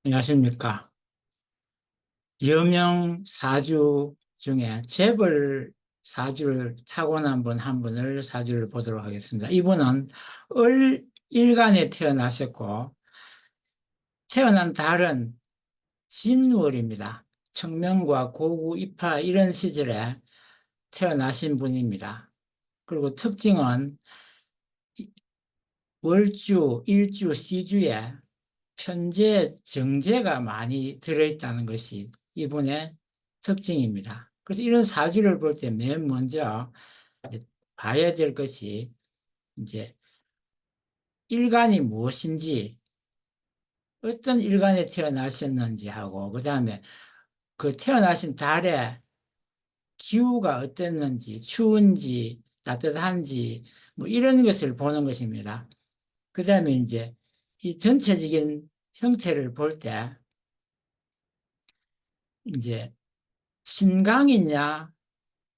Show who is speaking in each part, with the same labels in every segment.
Speaker 1: 안녕하십니까. 여명 사주 중에 재벌 사주를 타고난 분 한 분을 사주를 보도록 하겠습니다. 이분은 을일간에 태어나셨고, 태어난 달은 진월입니다. 청명과 고구, 입하 이런 시절에 태어나신 분입니다. 그리고 특징은 월주, 일주, 시주에 편재, 정제가 많이 들어있다는 것이 이분의 특징입니다. 그래서 이런 사주를 볼 때 맨 먼저 봐야 될 것이 이제 일간이 무엇인지, 어떤 일간에 태어나셨는지 하고, 그 다음에 그 태어나신 달에 기후가 어땠는지, 추운지, 따뜻한지, 뭐 이런 것을 보는 것입니다. 그 다음에 이제 이 전체적인 형태를 볼 때, 이제 신강이냐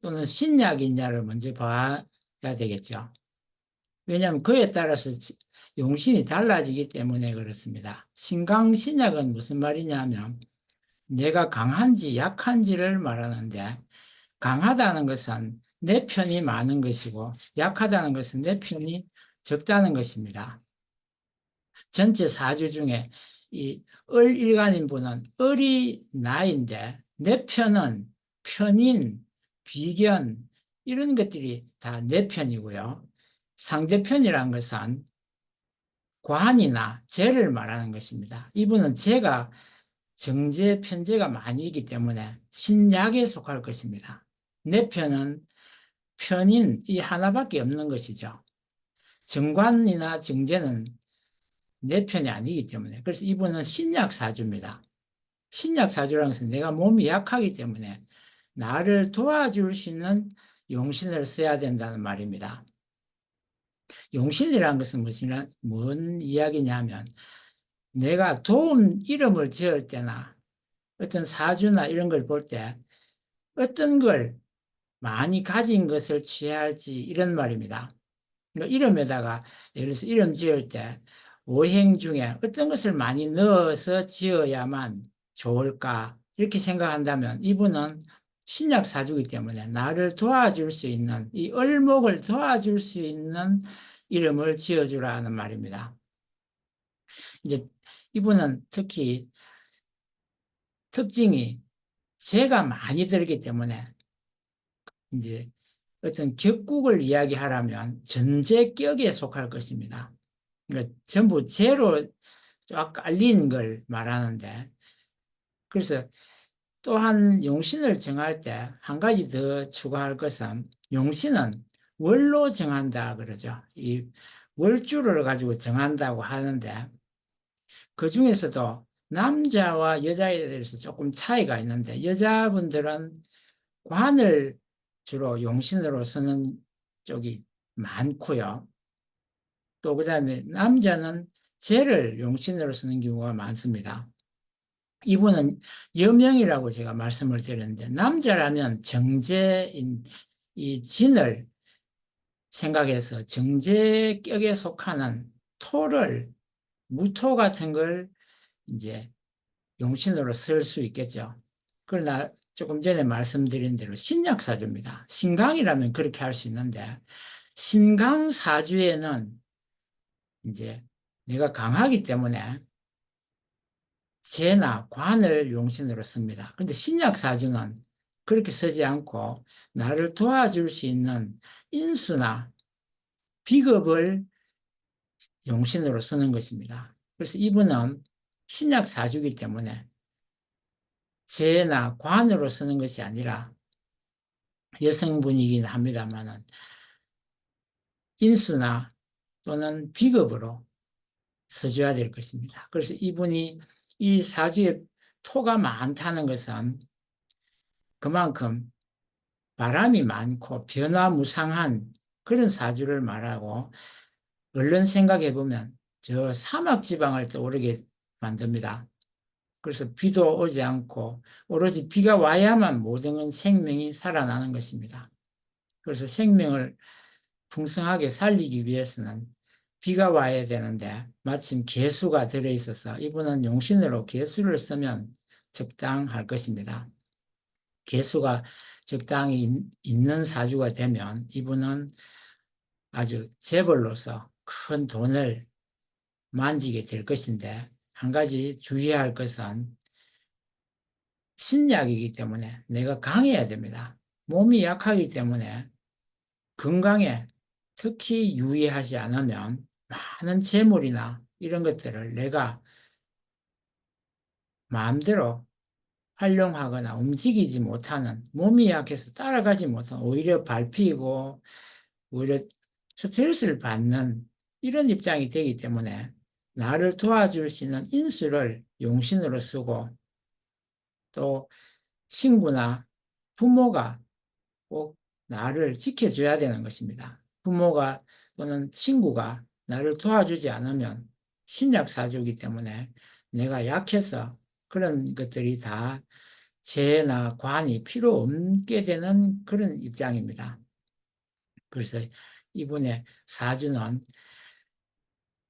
Speaker 1: 또는 신약이냐를 먼저 봐야 되겠죠. 왜냐하면 그에 따라서 용신이 달라지기 때문에 그렇습니다. 신강, 신약은 무슨 말이냐면 내가 강한지 약한지를 말하는데, 강하다는 것은 내 편이 많은 것이고 약하다는 것은 내 편이 적다는 것입니다. 전체 사주 중에 이 을일간인 분은 을이 나인데 내 편은 편인, 비견 이런 것들이 다 내 편이고요. 상대편이란 것은 관이나 재를 말하는 것입니다. 이분은 재가 정제, 편제가 많이 있기 때문에 신약에 속할 것입니다. 내 편은 편인 이 하나밖에 없는 것이죠. 정관이나 정제는 내 편이 아니기 때문에. 그래서 이분은 신약 사주입니다. 신약 사주라는 것은 내가 몸이 약하기 때문에 나를 도와줄 수 있는 용신을 써야 된다는 말입니다. 용신이라는 것은 뭔 이야기냐면 내가 도움 이름을 지을 때나 어떤 사주나 이런 걸 볼 때 어떤 걸 많이 가진 것을 취해야 할지 이런 말입니다. 그러니까 이름에다가 예를 들어서 이름 지을 때 오행 중에 어떤 것을 많이 넣어서 지어야만 좋을까 이렇게 생각한다면 이분은 신약 사주이기 때문에 나를 도와줄 수 있는 이 을목을 도와줄 수 있는 이름을 지어주라는 말입니다. 이제 이분은 특히 특징이 재가 많이 들기 때문에 이제 어떤 격국을 이야기하라면 전제격에 속할 것입니다. 그러니까 전부 재로 쫙 깔린 걸 말하는데, 그래서 또한 용신을 정할 때 한 가지 더 추가할 것은 용신은 월로 정한다 그러죠. 이 월주를 가지고 정한다고 하는데 그 중에서도 남자와 여자에 대해서 조금 차이가 있는데 여자분들은 관을 주로 용신으로 쓰는 쪽이 많고요. 또 그다음에 남자는 재를 용신으로 쓰는 경우가 많습니다. 이분은 여명이라고 제가 말씀을 드렸는데 남자라면 정제인 이 진을 생각해서 정제격에 속하는 토를 무토 같은 걸 이제 용신으로 쓸 수 있겠죠. 그러나 조금 전에 말씀드린 대로 신약사주입니다. 신강이라면 그렇게 할 수 있는데 신강사주에는 이제 내가 강하기 때문에 재나 관을 용신으로 씁니다. 근데 신약사주는 그렇게 쓰지 않고 나를 도와줄 수 있는 인수나 비겁을 용신으로 쓰는 것입니다. 그래서 이분은 신약사주이기 때문에 재나 관으로 쓰는 것이 아니라 여성분이긴 합니다만은 인수나 또는 비겁으로 써줘야 될 것입니다. 그래서 이분이 이 사주에 토가 많다는 것은 그만큼 바람이 많고 변화무상한 그런 사주를 말하고, 얼른 생각해 보면 저 사막 지방을 떠오르게 만듭니다. 그래서 비도 오지 않고 오로지 비가 와야만 모든 생명이 살아나는 것입니다. 그래서 생명을 풍성하게 살리기 위해서는 비가 와야 되는데 마침 개수가 들어있어서 이분은 용신으로 개수를 쓰면 적당할 것입니다. 개수가 적당히 있는 사주가 되면 이분은 아주 재벌로서 큰 돈을 만지게 될 것인데, 한 가지 주의할 것은 신약이기 때문에 내가 강해야 됩니다. 몸이 약하기 때문에 건강에 특히 유의하지 않으면 많은 재물이나 이런 것들을 내가 마음대로 활용하거나 움직이지 못하는, 몸이 약해서 따라가지 못하는, 오히려 밟히고 오히려 스트레스를 받는 이런 입장이 되기 때문에 나를 도와줄 수 있는 인수를 용신으로 쓰고, 또 친구나 부모가 꼭 나를 지켜줘야 되는 것입니다. 부모가 또는 친구가 나를 도와주지 않으면 신약사주이기 때문에 내가 약해서 그런 것들이 다 재나 관이 필요 없게 되는 그런 입장입니다. 그래서 이분의 사주는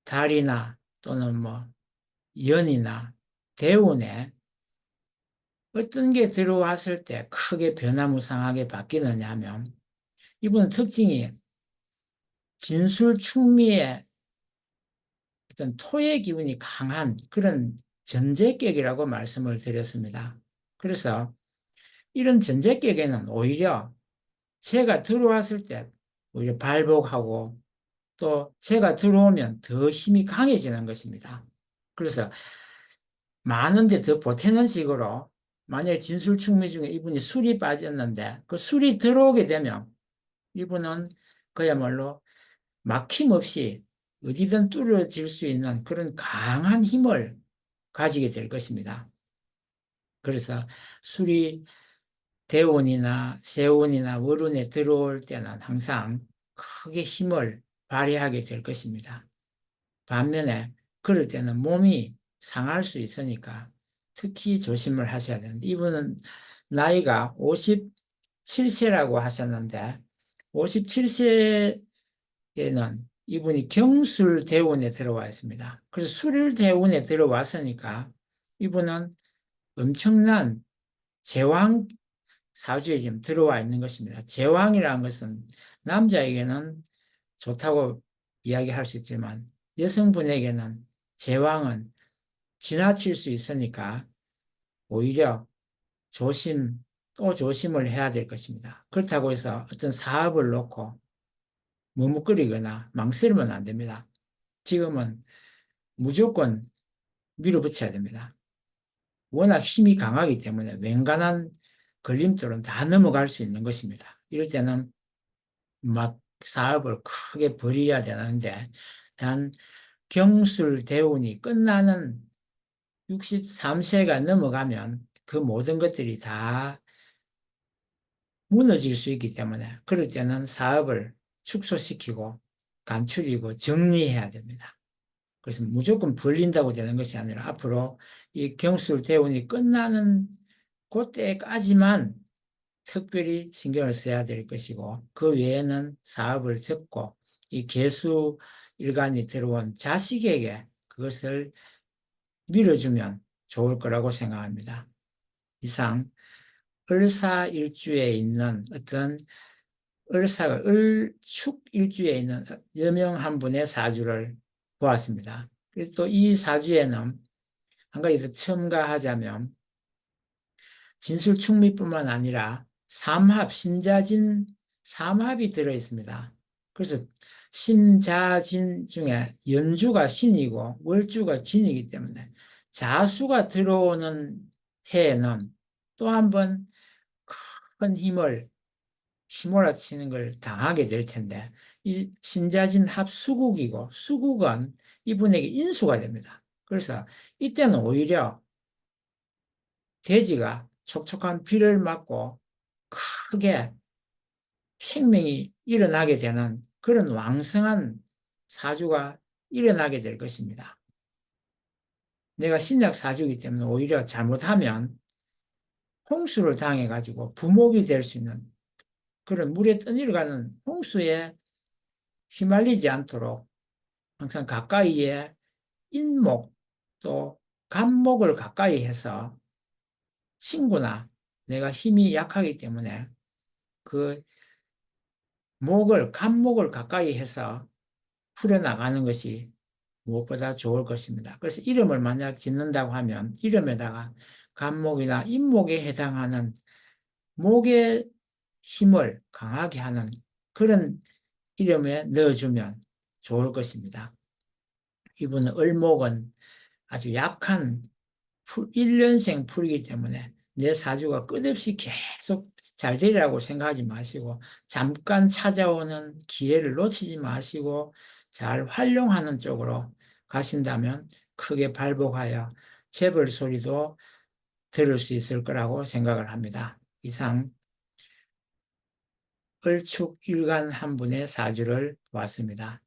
Speaker 1: 달이나 또는 뭐 연이나 대운에 어떤 게 들어왔을 때 크게 변화무쌍하게 바뀌느냐 하면, 이분은 특징이 진술충미의 어떤 토의 기운이 강한 그런 전제격이라고 말씀을 드렸습니다. 그래서 이런 전제격에는 오히려 재가 들어왔을 때 오히려 발복하고, 또 재가 들어오면 더 힘이 강해지는 것입니다. 그래서 많은데 더 보태는 식으로, 만약에 진술충미 중에 이분이 술이 빠졌는데 그 술이 들어오게 되면 이분은 그야말로 막힘없이 어디든 뚫어질 수 있는 그런 강한 힘을 가지게 될 것입니다. 그래서 술이 대운이나 세운이나 월운에 들어올 때는 항상 크게 힘을 발휘하게 될 것입니다. 반면에 그럴 때는 몸이 상할 수 있으니까 특히 조심을 하셔야 되는데, 이분은 나이가 57세라고 하셨는데 57세에는 이분이 경술대운에 들어와 있습니다. 그래서 술일대운에 들어왔으니까 이분은 엄청난 제왕 사주에 지금 들어와 있는 것입니다. 제왕이라는 것은 남자에게는 좋다고 이야기할 수 있지만 여성분에게는 제왕은 지나칠 수 있으니까 오히려 조심 또 조심을 해야 될 것입니다. 그렇다고 해서 어떤 사업을 놓고 머뭇거리거나 망설이면 안 됩니다. 지금은 무조건 밀어붙여야 됩니다. 워낙 힘이 강하기 때문에 웬간한 걸림돌은 다 넘어갈 수 있는 것입니다. 이럴 때는 막 사업을 크게 벌여야 되는데, 단 경술 대운이 끝나는 63세가 넘어가면 그 모든 것들이 다 무너질 수 있기 때문에 그럴 때는 사업을 축소시키고 간추리고 정리해야 됩니다. 그래서 무조건 벌린다고 되는 것이 아니라 앞으로 이 경술 대운이 끝나는 그때까지만 특별히 신경을 써야 될 것이고, 그 외에는 사업을 접고 이 개수 일간이 들어온 자식에게 그것을 밀어주면 좋을 거라고 생각합니다. 이상 을사일주에 있는 어떤 을사가 을축일주에 있는 여명 한 분의 사주를 보았습니다. 또 이 사주에는 한 가지 더 첨가하자면 진술충미뿐만 아니라 삼합, 신자진 삼합이 들어 있습니다. 그래서 신자진 중에 연주가 신이고 월주가 진이기 때문에 자수가 들어오는 해에는 또 한 번 큰 힘을 휘몰아치는 걸 당하게 될 텐데, 이 신자진 합수국이고 수국은 이분에게 인수가 됩니다. 그래서 이때는 오히려 돼지가 촉촉한 비를 맞고 크게 생명이 일어나게 되는 그런 왕성한 사주가 일어나게 될 것입니다. 내가 신약 사주이기 때문에 오히려 잘못하면 홍수를 당해가지고 부목이 될 수 있는, 그런 물에 떠내려가는 홍수에 휘말리지 않도록 항상 가까이에 인목 또 간목을 가까이 해서 친구나 내가 힘이 약하기 때문에 그 간목을 가까이 해서 풀어나가는 것이 무엇보다 좋을 것입니다. 그래서 이름을 만약 짓는다고 하면 이름에다가 간목이나 인목에 해당하는 목의 힘을 강하게 하는 그런 이름에 넣어주면 좋을 것입니다. 이분은 을목은 아주 약한 1년생 풀이기 때문에 내 사주가 끝없이 계속 잘 되리라고 생각하지 마시고 잠깐 찾아오는 기회를 놓치지 마시고 잘 활용하는 쪽으로 가신다면 크게 발복하여 재벌 소리도 들을 수 있을 거라고 생각을 합니다. 이상 을축일간 한 분의 사주를 보았습니다.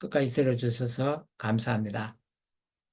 Speaker 1: 끝까지 들어주셔서 감사합니다.